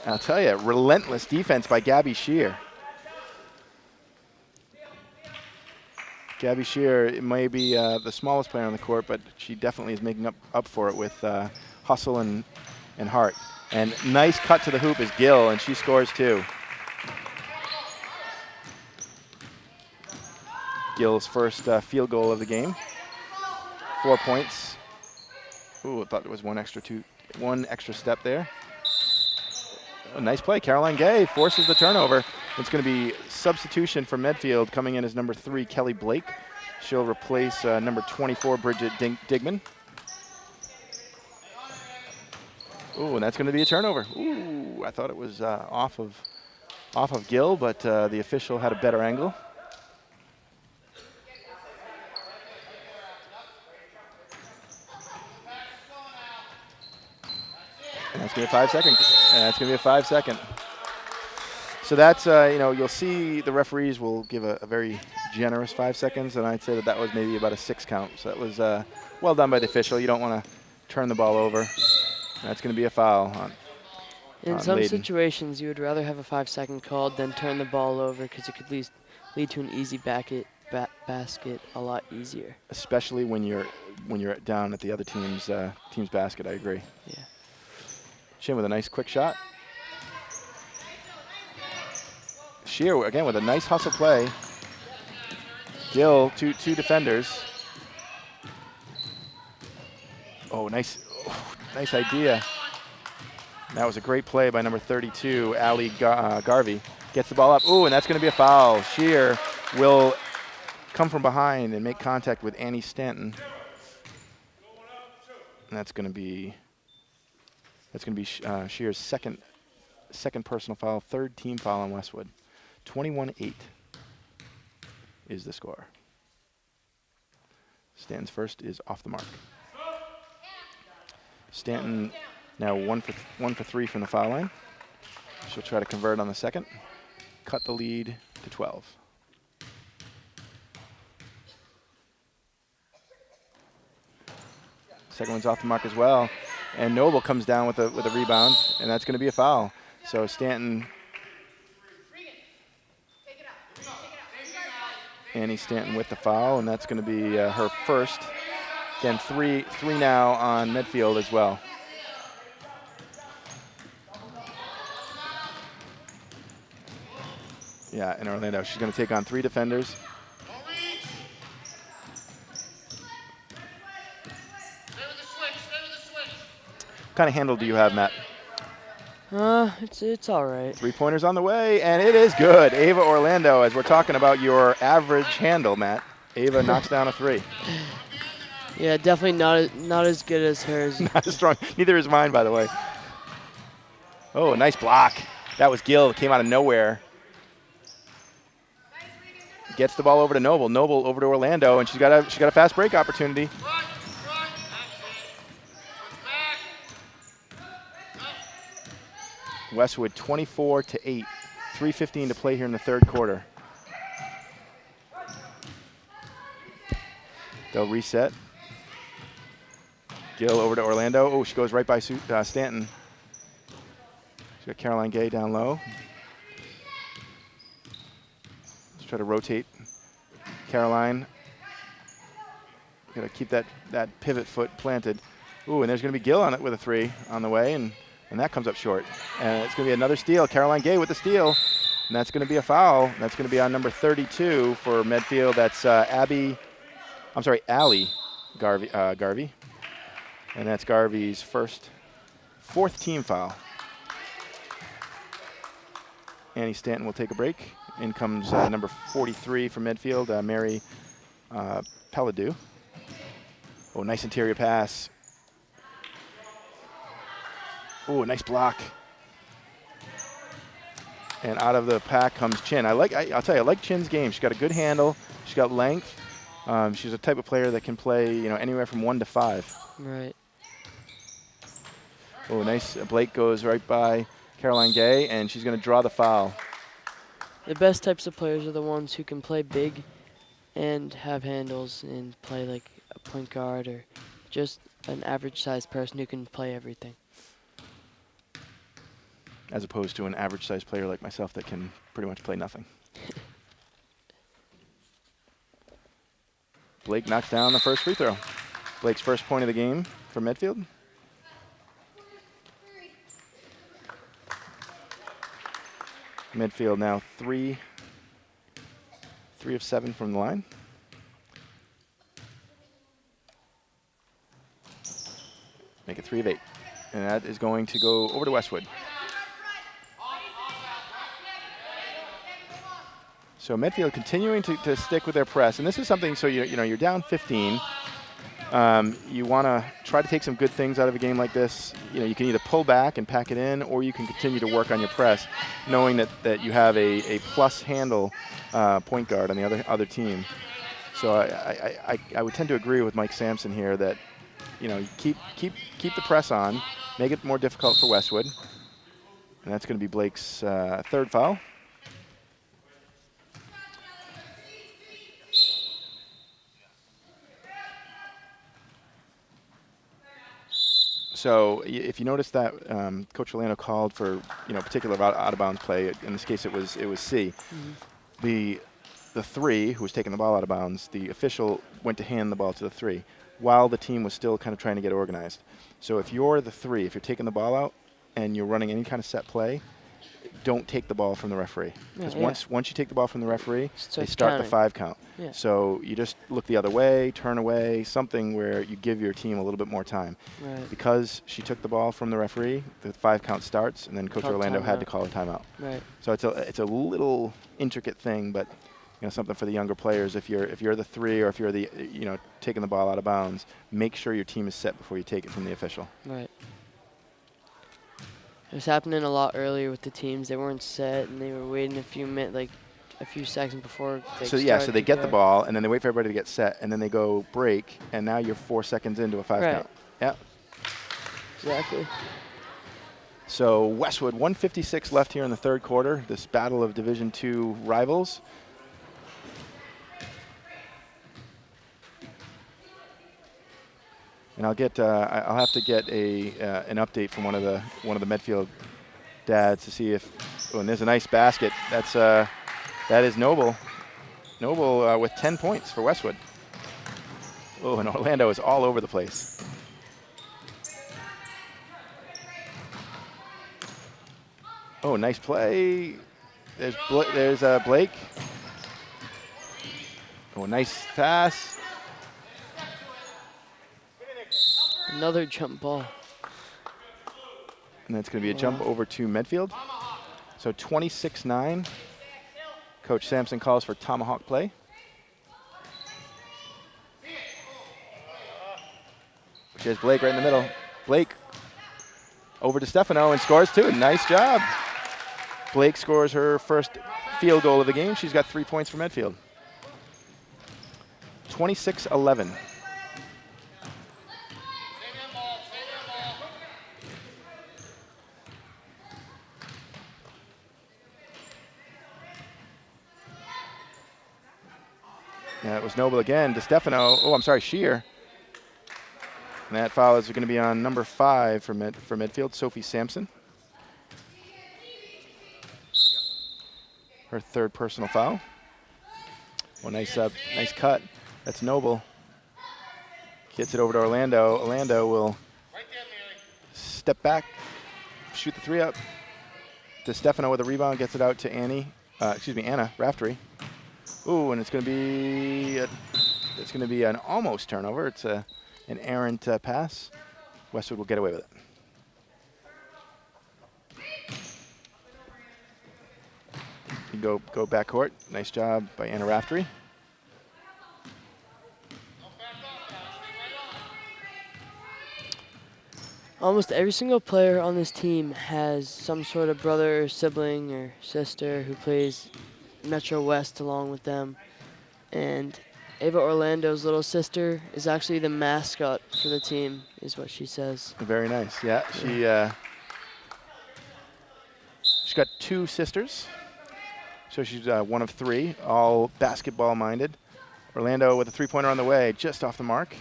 I'll tell you, relentless defense by Gabby Shear. Gabby Shear, it may be the smallest player on the court, but she definitely is making up for it with hustle and heart. And nice cut to the hoop is Gill, and she scores too. Gill's first field goal of the game. 4 points. Ooh, I thought there was one extra step there. Oh, nice play. Caroline Gay forces the turnover. It's going to be substitution for Medfield. Coming in as number 3, Kelly Blake. She'll replace number 24, Bridget Digman. Ooh, and that's going to be a turnover. Ooh, I thought it was off of Gill, but the official had a better angle. And that's going to be a 5 second. That's going to be a 5 second. So that's, you know, you'll see the referees will give a very generous 5 seconds, and I'd say that was maybe about a 6 count. So that was well done by the official. You don't want to turn the ball over. That's going to be a foul on In some Layden. situations, you would rather have a 5 second called than turn the ball over because it could lead to an easy basket a lot easier. Especially when you're down at the other team's basket. I agree. Yeah. Chin with a nice quick shot. Shear again with a nice hustle play. Gill, two defenders. Oh, nice idea. That was a great play by number 32, Allie Garvey. Gets the ball up. Ooh, and that's going to be a foul. Shear will come from behind and make contact with Annie Stanton. And that's going to be Shear's second personal foul, 3rd team foul on Westwood. 21-8 is the score. Stanton's first is off the mark. Stanton now 1 for 3 from the foul line. She'll try to convert on the second. Cut the lead to 12. Second one's off the mark as well. And Noble comes down with a rebound, and that's going to be a foul. So Stanton, Annie Stanton with the foul, and that's going to be her first. Again, three now on Medfield as well. Yeah, in Orlando, she's going to take on 3 defenders. What kind of handle do you have, Matt? It's all right. 3-pointers on the way, and it is good. Ava Orlando, as we're talking about your average handle, Matt. Ava knocks down a 3. Yeah, definitely not as good as hers. Not as strong. Neither is mine, by the way. Oh, nice block. That was Gill. Came out of nowhere. Gets the ball over to Noble. Noble over to Orlando, and she's got a fast break opportunity. Westwood 24-8. 3:15 to play here in the 3rd quarter. They'll reset. Gill over to Orlando. Oh, she goes right by Stanton. She's got Caroline Gay down low. Let's try to rotate Caroline. Got to keep that pivot foot planted. Ooh, and there's going to be Gill on it with a 3 on the way, and that comes up short. And it's going to be another steal. Caroline Gay with the steal, and that's going to be a foul. That's going to be on number 32 for Medfield. That's Allie Garvey. And that's Garvey's 4th team foul. Annie Stanton will take a break. In comes number 43 for Medfield, Mary Pelladou. Oh, nice interior pass. Oh, nice block. And out of the pack comes Chin. I'll tell you, I like Chin's game. She's got a good handle. She's got length. She's a type of player that can play, anywhere from 1 to 5. Right. Oh, nice. Blake goes right by Caroline Gay, and she's going to draw the foul. The best types of players are the ones who can play big and have handles and play like a point guard or just an average-sized person who can play everything. As opposed to an average-sized player like myself that can pretty much play nothing. Blake knocks down the first free throw. Blake's first point of the game for Medfield. Medfield now 3 of 7 from the line. Make it 3 of 8. And that is going to go over to Westwood. So Medfield continuing to stick with their press. And this is something, so you know, you're down 15. You want to try to take some good things out of a game like this. You know, you can either pull back and pack it in, or you can continue to work on your press, knowing that you have a plus handle point guard on the other team. So I would tend to agree with Mike Sampson here that, you know, keep the press on, make it more difficult for Westwood, and that's going to be Blake's third foul. So if you notice that Coach Orlando called for, you know, particular out of bounds play. In this case, it was C. Mm-hmm. The 3 who was taking the ball out of bounds, the official went to hand the ball to the 3 while the team was still kind of trying to get organized. So if you're the 3, if you're taking the ball out and you're running any kind of set play, don't take the ball from the referee. Because once you take the ball from the referee, they start the 5 count. Yeah. So you just look the other way, turn away, something where you give your team a little bit more time. Right. Because she took the ball from the referee, the 5 count starts, and then Coach Orlando had to call a timeout. Right. So it's a little intricate thing, but you know, something for the younger players. If you're the 3, or if you're the, you know, taking the ball out of bounds, make sure your team is set before you take it from the official. Right. It was happening a lot earlier with the teams. They weren't set, and they were waiting a few seconds before they started. So they get the ball, and then they wait for everybody to get set, and then they go break, and now you're 4 seconds into a 5 count. Yeah. Exactly. So Westwood, 1:56 left here in the third quarter. This battle of Division II rivals. And I'll have to get an update from one of the Medfield dads to see if. Oh, and there's a nice basket. That is Noble. Noble with 10 points for Westwood. Oh, and Orlando is all over the place. Oh, nice play. There's Blake. Oh, nice pass. Another jump ball. And that's going to be a jump over to Medfield. So 26-9. Coach Sampson calls for tomahawk play. Here's Blake right in the middle. Blake over to Stefano and scores too. Nice job. Blake scores her first field goal of the game. She's got 3 points for Medfield. 26-11. Yeah, it was Noble again. DeStefano. Oh, I'm sorry, Shear. And that foul is going to be on number 5 for Medfield, Sophie Sampson. Her third personal foul. Well, nice cut. That's Noble. Gets it over to Orlando. Orlando will step back, shoot the 3 up. DeStefano with a rebound, gets it out to Anna Raftery. Ooh, and it's going to be an almost turnover. It's an errant pass. Westwood will get away with it. You go backcourt. Nice job by Anna Raftery. Almost every single player on this team has some sort of brother or sibling or sister who plays Metro West along with them. And Ava Orlando's little sister is actually the mascot for the team, is what she says. Very nice. Yeah, she's got 2 sisters. So she's one of 3, all basketball-minded. Orlando with a 3-pointer on the way, just off the mark.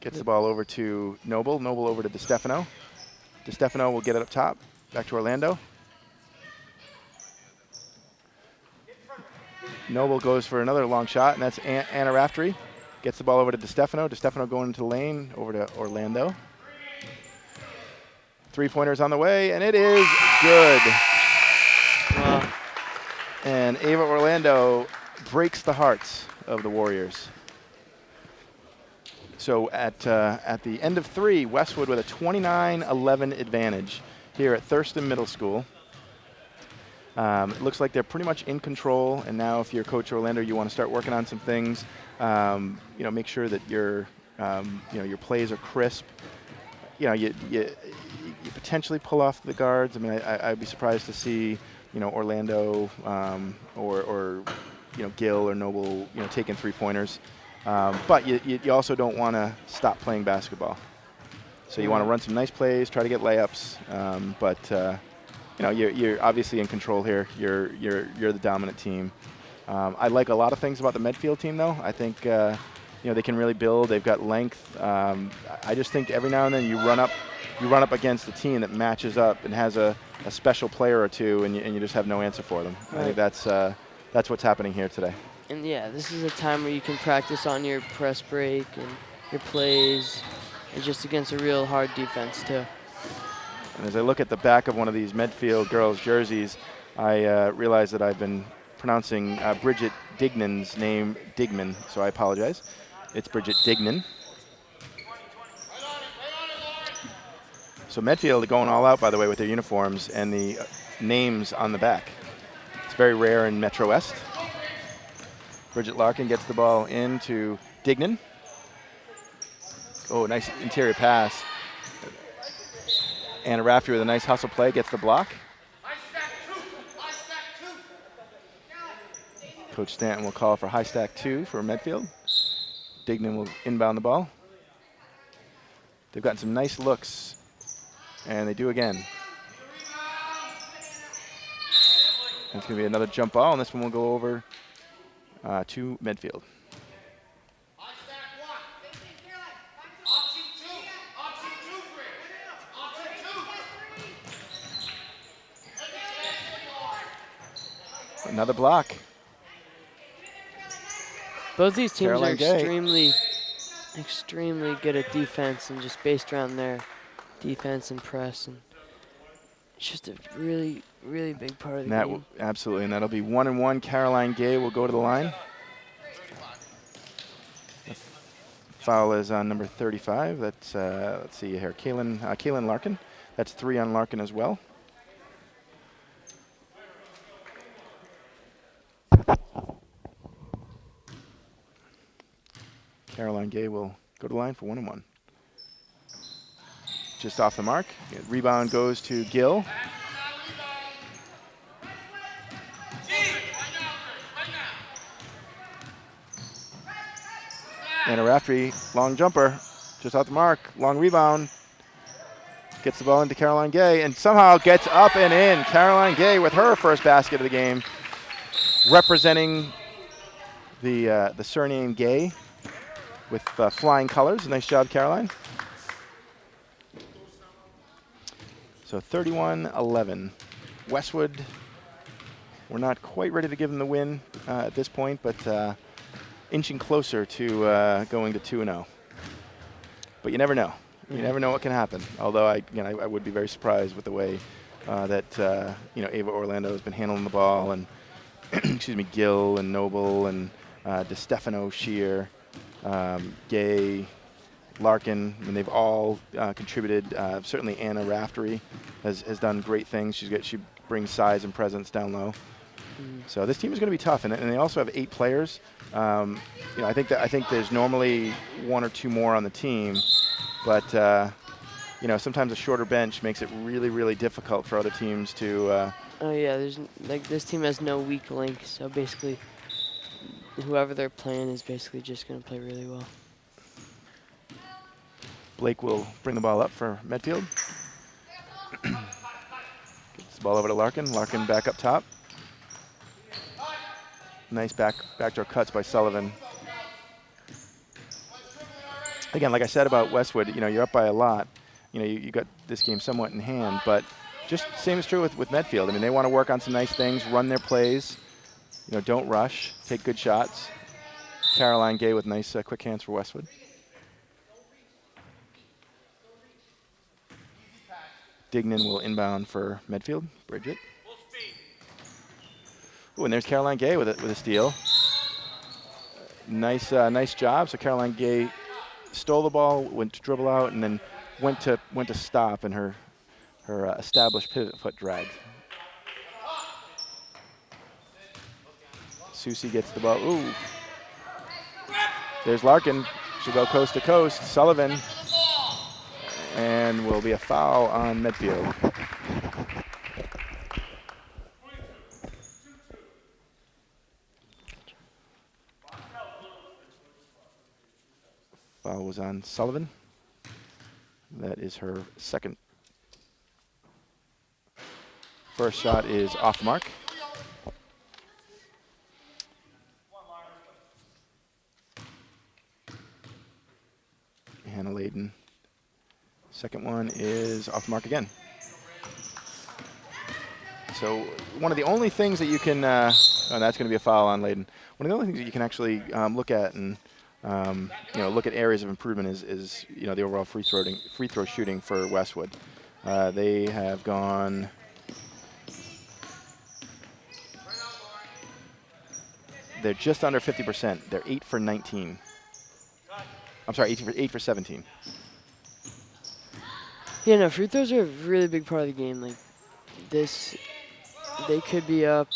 Gets the ball over to Noble. Noble over to DeStefano. DeStefano will get it up top. Back to Orlando. Noble goes for another long shot, and that's Anna Raftery. Gets the ball over to DeStefano. DeStefano going into the lane, over to Orlando. Three-pointers on the way, and it is good. Wow. And Ava Orlando breaks the hearts of the Warriors. So at the end of 3, Westwood with a 29-11 advantage here at Thurston Middle School. It looks like they're pretty much in control, and now if you're Coach Orlando, you want to start working on some things. Make sure that your plays are crisp. You potentially pull off the guards. I mean, I'd be surprised to see Orlando or Gill or Noble taking three-pointers. But you also don't want to stop playing basketball. So you want to run some nice plays, try to get layups, but you're obviously in control here. You're the dominant team. I like a lot of things about the Medfield team, though. I think they can really build. They've got length. I just think every now and then you run up against a team that matches up and has a special player or two, and you just have no answer for them. Right. I think that's what's happening here today. And yeah, this is a time where you can practice on your press break and your plays, and just against a real hard defense too. And as I look at the back of one of these Medfield girls' jerseys, I realize that I've been pronouncing Bridget Dignan's name Digman, so I apologize. It's Bridget Dignan. So Medfield going all out, by the way, with their uniforms and the names on the back. It's very rare in Metro West. Bridget Larkin gets the ball into Dignan. Oh, nice interior pass. Anna Raftery with a nice hustle play, gets the block. Coach Stanton will call for high stack 2 for Medfield. Dignan will inbound the ball. They've gotten some nice looks, and they do again. And it's going to be another jump ball, and this one will go over to Medfield. Another block. Both these teams Caroline are extremely good at defense and just based around their defense and press. And it's just a really, really big part of the game. Absolutely, and that'll be 1-1. Caroline Gay will go to the line. The foul is on number 35. That's, let's see here, Kaylin Larkin. That's 3 on Larkin as well. Caroline Gay will go to the line for 1-1. Just off the mark. Rebound goes to Gill. Anna Raftery, long jumper, just off the mark, long rebound. Gets the ball into Caroline Gay and somehow gets up and in. Caroline Gay with her first basket of the game, representing the surname Gay with flying colors. Nice job, Caroline. So 31-11. Westwood, we're not quite ready to give them the win at this point, but inching closer to going to 2-0. But you never know. You never know what can happen. Although I would be very surprised with the way that Ava Orlando has been handling the ball, and excuse me, Gill and Noble and DeStefano, Shear, Gay, Larkin, and they've all contributed. Certainly Anna Raftery has done great things. She brings size and presence down low. So this team is going to be tough, and they also have 8 players. I think there's normally 1 or 2 more on the team, but sometimes a shorter bench makes it really, really difficult for other teams to. Oh yeah, this team has no weak link, so basically whoever they're playing is basically just going to play really well. Blake will bring the ball up for Medfield. Gets the ball over to Larkin. Larkin back up top. Nice backdoor cuts by Sullivan. Again, like I said about Westwood, you're up by a lot. You got this game somewhat in hand, but just same is true with Medfield. I mean, they want to work on some nice things, run their plays, don't rush. Take good shots. Caroline Gay with nice quick hands for Westwood. Dignan will inbound for Medfield. Bridget. Ooh, and there's Caroline Gay with a steal. Nice job. So Caroline Gay stole the ball, went to dribble out, and then went to stop, and her established pivot foot dragged. Susie gets the ball. Ooh. There's Larkin. She'll go coast to coast. Sullivan. And will be a foul on Medfield. Foul was on Sullivan. That is her second. First shot is off the mark. Hannah Layden. Second one is off the mark again. So one of the only things that you can, oh, that's going to be a foul on Layden. One of the only things that you can actually look at and look at areas of improvement is the overall free throw shooting for Westwood. They have gone. They're just under 50%. They're 8 for 19. I'm sorry, 8 for 17. Yeah, no, free throws are a really big part of the game. Like this, they could be up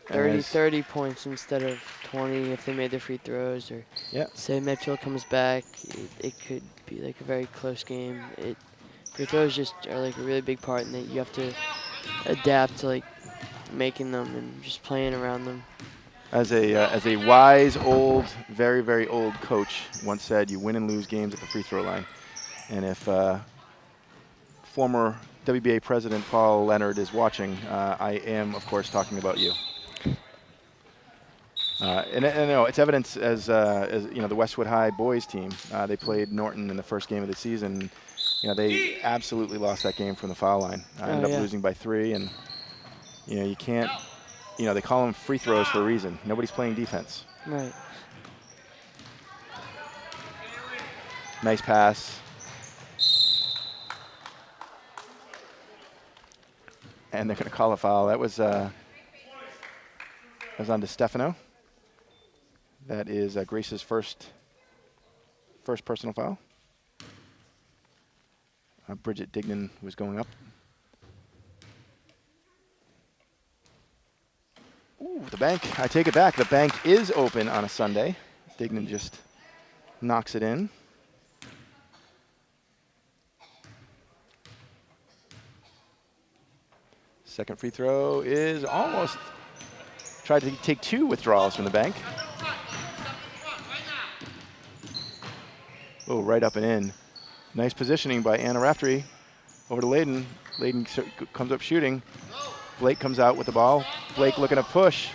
30 points instead of 20 if they made their free throws. Or say Medfield comes back, it could be like a very close game. Free throws just are like a really big part, and that you have to adapt to like making them and just playing around them. As a wise old, very very old coach once said, "You win and lose games at the free throw line." And if former WBA president Paul Leonard is watching, I am, of course, talking about you. And no, it's evidence as the Westwood High boys team. They played Norton in the first game of the season. They absolutely lost that game from the foul line. Ended up losing by 3, and you can't. They call them free throws for a reason. Nobody's playing defense. Right. Nice pass. And they're going to call a foul. That was on to Stefano. That is Grace's first personal foul. Bridget Dignan was going up. Ooh, the bank. I take it back. The bank is open on a Sunday. Dignan just knocks it in. Second free throw is almost. Tried to take 2 withdrawals from the bank. Oh, right up and in. Nice positioning by Anna Raftery. Over to Layden. Layden comes up shooting. Blake comes out with the ball. Blake looking to push.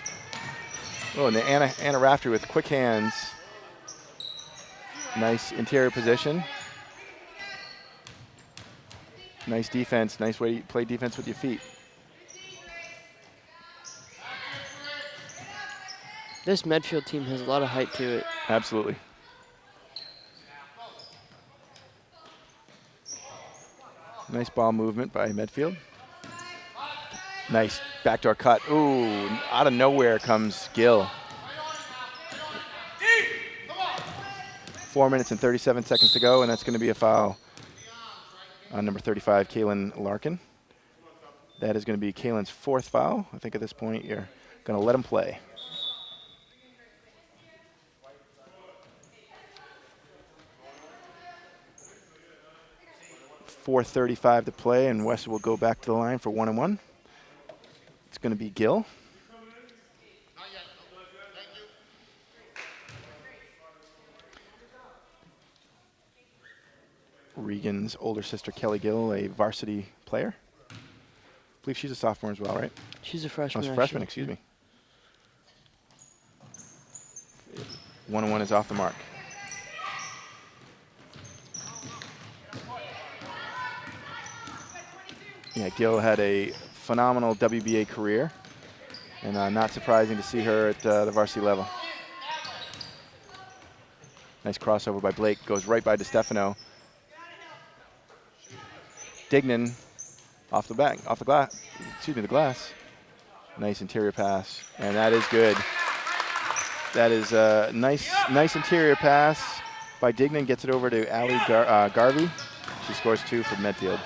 Oh, and Anna Raftery with quick hands. Nice interior position. Nice defense. Nice way to play defense with your feet. This Medfield team has a lot of height to it. Absolutely. Nice ball movement by Medfield. Nice backdoor cut. Ooh, out of nowhere comes Gill. 4 minutes and 37 seconds to go, and that's going to be a foul on number 35, Kaylin Larkin. That is going to be Kaylin's 4th foul. I think at this point you're going to let him play. 4:35 to play, and West will go back to the line for 1-on-1. It's going to be Gill. Regan's older sister, Kelly Gill, a varsity player. I believe she's a sophomore as well, right? She's a freshman. Oh, she's a freshman, excuse me. 1-on-1 is off the mark. Yeah, Gill had a phenomenal WBA career And not surprising to see her at the varsity level. Nice crossover by Blake, goes right by DeStefano. Dignan off the glass, the glass. Nice interior pass, and that is good. That is a nice interior pass by Dignan, gets it over to Ali Garvey. She scores 2 for Medfield.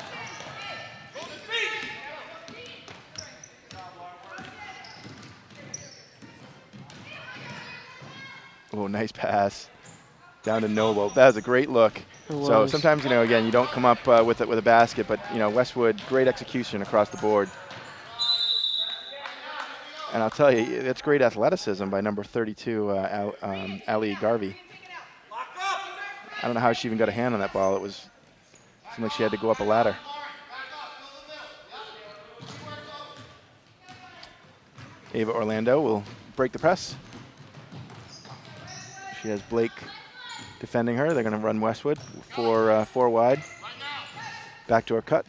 Oh, nice pass down to Noble. That was a great look. So sometimes, again, you don't come up with a basket, but Westwood, great execution across the board. And I'll tell you, that's great athleticism by number 32, Ali Garvey. I don't know how she even got a hand on that ball. It seemed like she had to go up a ladder. Ava Orlando will break the press. She has Blake defending her. They're going to run Westwood for 4 wide. Backdoor cut.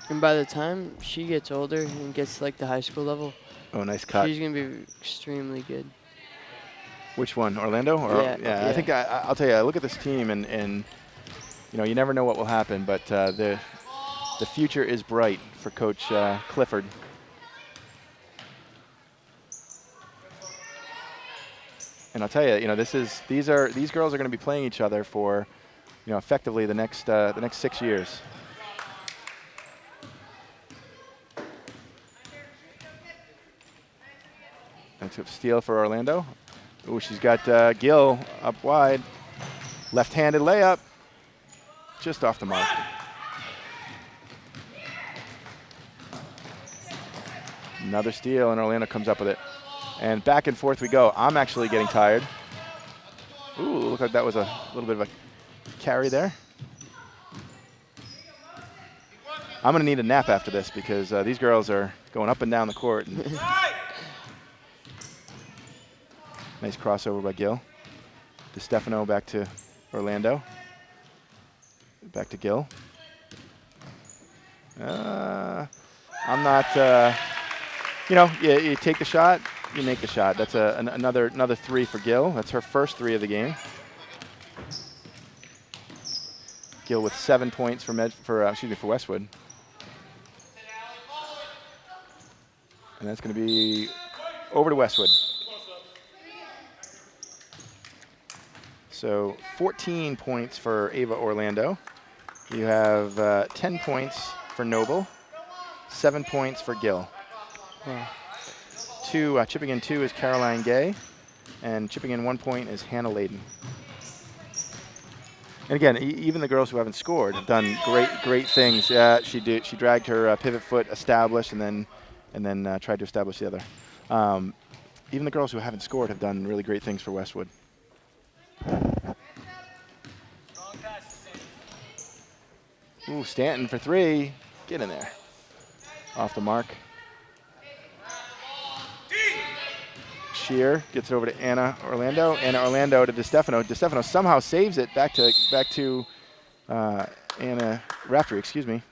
And by the time she gets older and gets like the high school level, oh, nice cut. She's going to be extremely good. Which one, Orlando? Yeah. I think I'll tell you. I look at this team, and you never know what will happen, but the future is bright for Coach Clifford. And I'll tell you, these girls are going to be playing each other for, effectively the next 6 years. That's a steal for Orlando. Oh, she's got Gill up wide. Left-handed layup, just off the mark. Another steal, and Orlando comes up with it. And back and forth we go. I'm actually getting tired. Ooh, looked like that was a little bit of a carry there. I'm going to need a nap after this because these girls are going up and down the court. And nice crossover by Gill. DeStefano back to Orlando. Back to Gill. I'm not, you take the shot, you make the shot. That's another 3 for Gill. That's her first 3 of the game. Gill with 7 points for Westwood. And that's going to be over to Westwood. So 14 points for Ava Orlando. You have 10 points for Noble, 7 points for Gill. Wow. Chipping in 2 is Caroline Gay, and chipping in 1 point is Hannah Layden. And again, even the girls who haven't scored have done great things. She dragged her pivot foot established, and then tried to establish the other. Even the girls who haven't scored have done really great things for Westwood. Ooh, Stanton for 3. Get in there. Off the mark. Shear gets it over to Anna Orlando. Anna Orlando to DeStefano. DeStefano somehow saves it back to Anna Raftery, excuse me.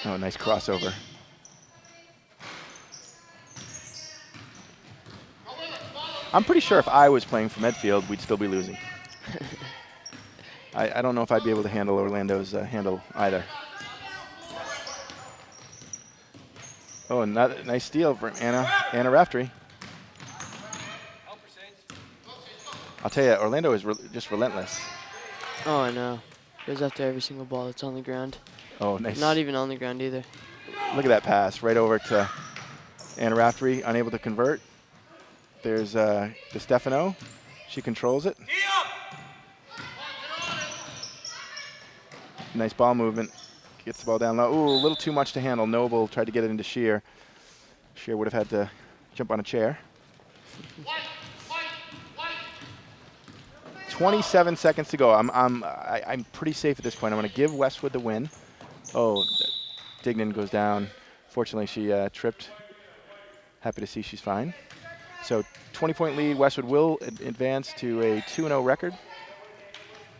Oh, nice crossover. I'm pretty sure if I was playing for Medfield, we'd still be losing. I don't know if I'd be able to handle Orlando's handle either. Oh, another nice steal from Anna Raftery. I'll tell you, Orlando is just relentless. Oh, I know. Goes after every single ball that's on the ground. Oh, nice. Not even on the ground either. Look at that pass right over to Anna Raftery, unable to convert. There's DeStefano. She controls it. Nice ball movement. Gets the ball down low. Ooh, a little too much to handle. Noble tried to get it into Shear. Shear would have had to jump on a chair. 27 seconds to go. I'm pretty safe at this point. I'm going to give Westwood the win. Oh, Dignan goes down. Fortunately, she tripped. Happy to see she's fine. So 20-point lead. Westwood will advance to a 2-0 record.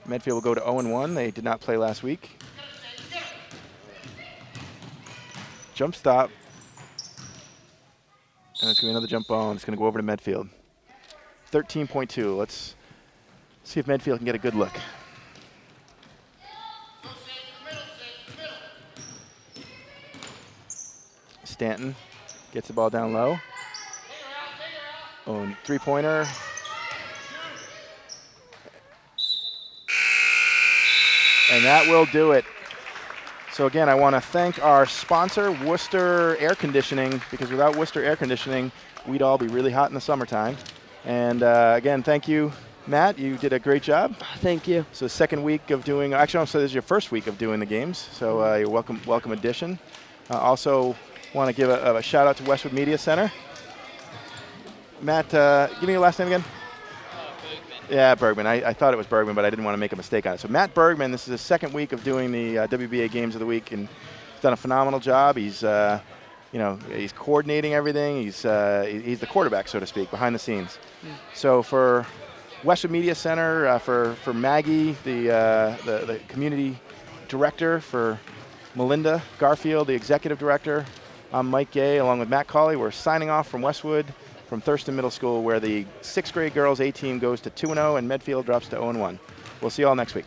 Medfield will go to 0-1. They did not play last week. Jump stop. And it's going to be another jump ball, and it's going to go over to Medfield. 13.2. Let's see if Medfield can get a good look. Stanton gets the ball down low. Oh, and three-pointer. And that will do it. So again, I want to thank our sponsor, Worcester Air Conditioning, because without Worcester Air Conditioning, we'd all be really hot in the summertime. And again, thank you, Matt. You did a great job. Thank you. So second week of doing, actually, this is your first week of doing the games. So you're welcome addition. Also want to give a shout out to Westwood Media Center. Matt, give me your last name again. Yeah, Bergman. I thought it was Bergman, but I didn't want to make a mistake on it. So Matt Bergman, this is his second week of doing the WBA Games of the Week, and he's done a phenomenal job. He's, he's coordinating everything. He's the quarterback, so to speak, behind the scenes. So for Westwood Media Center, for Maggie, the community director, for Melinda Garfield, the executive director, I'm Mike Gay, along with Matt Cawley. We're signing off from Westwood, from Thurston Middle School, where the 6th grade girls A team goes to 2-0 and Medfield drops to 0-1. We'll see you all next week.